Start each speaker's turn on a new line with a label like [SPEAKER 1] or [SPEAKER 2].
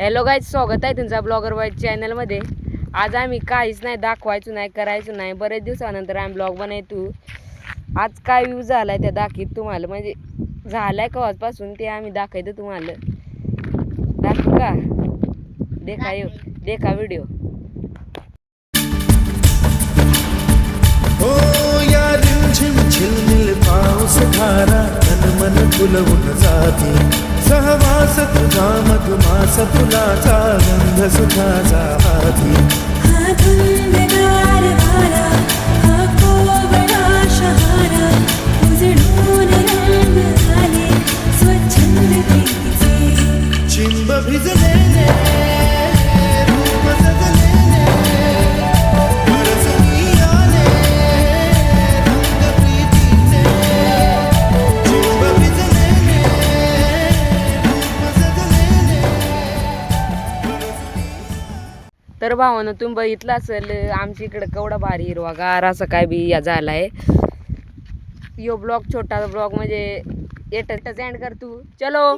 [SPEAKER 1] Hello guys, स्वागत आहे तुमचा ब्लॉगर वाईट चॅनलमध्ये। आज आम्ही काहीच नाही दाखवायचो नाही करायचो नाही, बरेच दिवसानंतर आम्ही ब्लॉग बनवतो। आज काय व्ह्यू झालाय त्या दाखवत तुम्हाला, म्हणजे झालाय कवापासून ते आम्ही दाखवतो तुम्हाला। दाखवू का? देखा व्हिडिओ।
[SPEAKER 2] या रिमझिम झिलमिल पाऊस धारा तन मन फुलवून जाते, सहवास तुझा मधुमास फुलाचा गंध सुखाचा हाती।
[SPEAKER 3] हा थंडगार वारा, हा कोवळा शहारा, उजळून रंग आले स्वच्छंदतेचे।
[SPEAKER 2] चिंब भिजलेले रूप जगलेले, परसनी आले रंग प्रीतीचे। चिंब भिजलेले रूप जगलेले।
[SPEAKER 1] तर भावानं तुम्ही बघितलं असेल आमच्या इकडे केवढा भारी हिरवागार असं काय बी या झालाय। यो ब्लॉग छोटा ब्लॉग म्हणजे एटच एंड कर तू चलो।